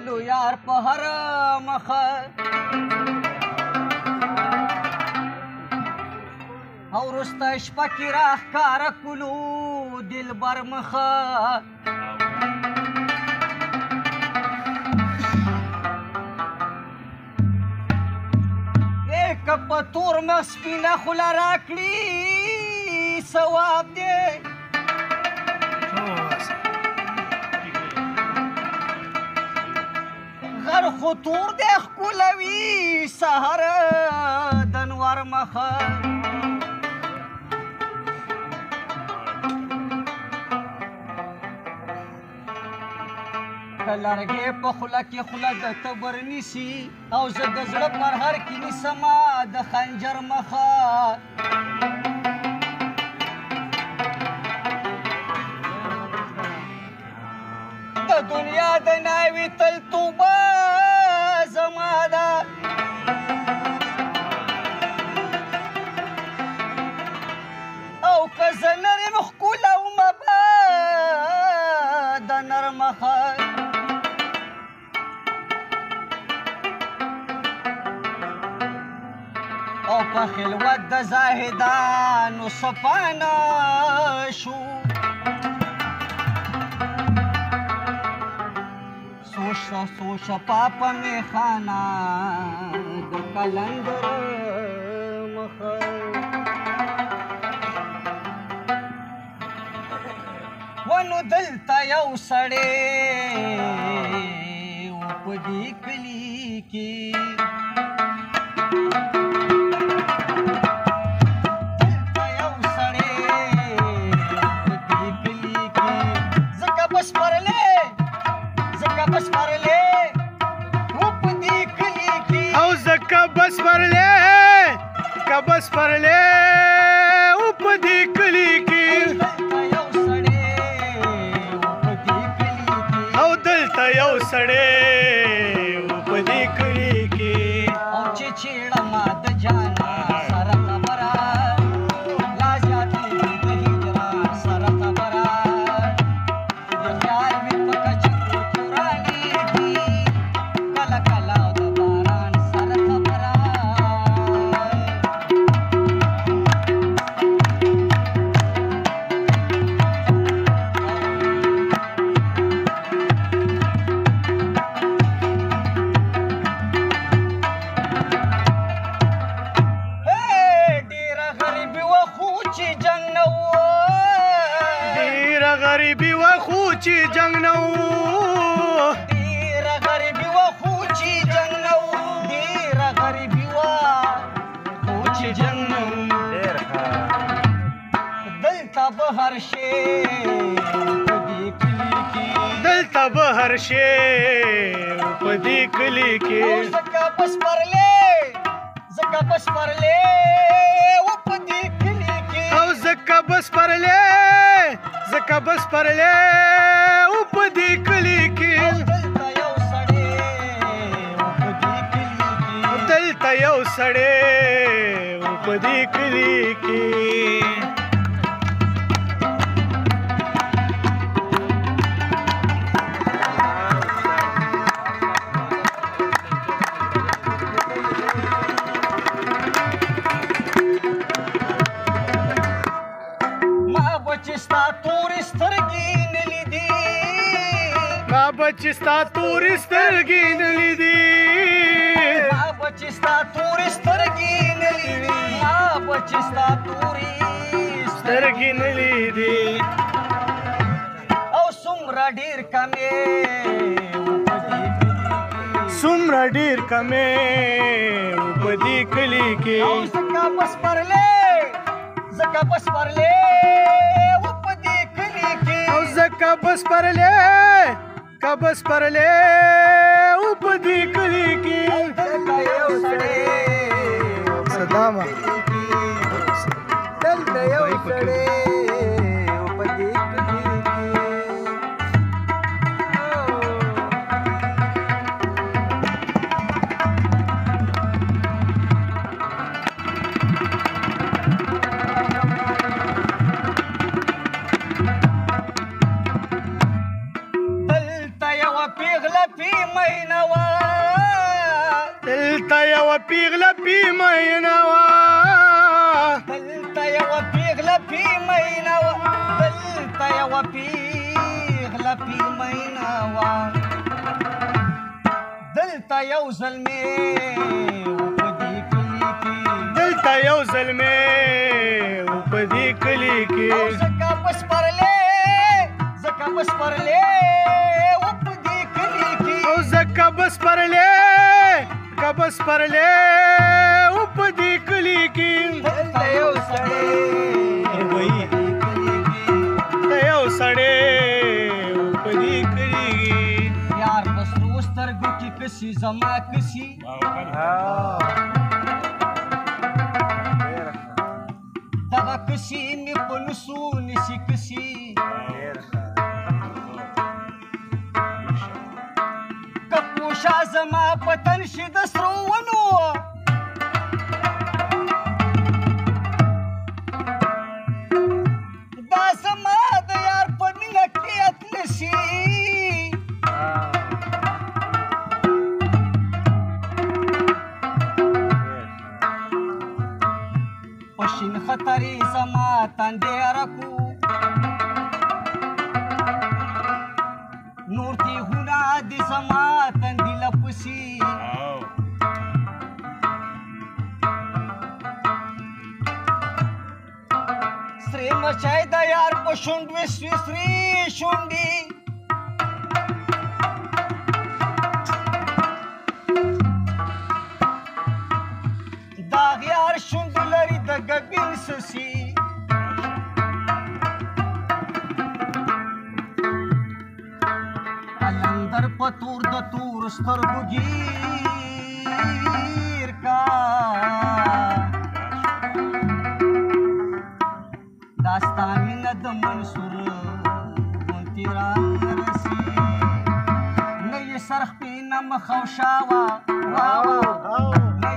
کلو یار په هر مخه او وروسته شپه کې راښکاره کلو دلبر مخه که په تور مخ سپینه خوله راکړي ثواب دی غر خو تور دی ښکلوي سهر د انوار مخه که لرګی په خوله کې خوله د تبر نیسي او زه د زړه پرهر کې نیسمه د خنجر مخه د دنیا د ناوې تل توبه زما ده او که زه نر یم ښکلومه به د نر مخه او په خلوت د زاهدانو سپانه شو سوشه پاپه میخانه د کلندر مخه ونو دلته یو سړی و په دې کلي کې بس پرلے اوپ دی کلی کی او دلتا یو سڑے اوپ دی کلی کی او چی چیڑا ما د جانا سر خبرا لا جاتی د هجران سر خبرا د خیال می پکا چکو چورانی کی کلا کلا د باران سر خبرا غریبی و خوچی جنگ نو ډیره غریبي و خو چې جنګ نه و ډیره غریبي و خو چې جنګ نه و دلته به هر شی په دې کلي کې دلته به هر شی په دې کلي کې او ځکه بس پرلې و په دې کلي کې او ځکه بس پرلې بس پرلے اوپ دی کلی کی دلته یو سړی اوپ دی کلی کی چې ستا تورې سترګې نه لیدي ما بچې ستا تورې سترګې نه لیدي ما بچې ستا تورې سترګې نه لیدي او څومره ډېر کمې څومره ډېر کمې په دې کلي کې او ځکه بس پرلې و په دې کلي کې او ځکه بس پرلې بس پرلے اوپ دی کلی کی دلته یو سړی صدامه دلته یو سړی په دې کلي کې میینه وه دلته یوه پیغله پی میینه وه دلته یوه پیغله پی میینه وه دلته یوه پیغله پی میینه وه دلته یو زلمی و په دې کلي کې دلته یو زلمی و په دې کلي کې او ځکه بسپرلی و په دې کلي کې او ځکه بسپرلی و په دې کلي کې دلته یو سړی د یو سړی و په دې کلي کې یار په سرو سترګو کې کسي زما کسي دغه کسي مې په نسو نسي کسي که پوشه زما په تن شي د سرو ونو دا زما د یار په مینه کې اتلسي په شین خطرې زما تندې رکو نور تیغونه د زما تندې لپسي سرې مچای د یار په شونډې سرې شونډې داغ یار شونډې لري د ګبین سسي قلندر په تور د تور سترګو ګیر کا دا ستا مینه د منصور غوندې رانرسي نه یې سرخ پینه مخ او شاوه نه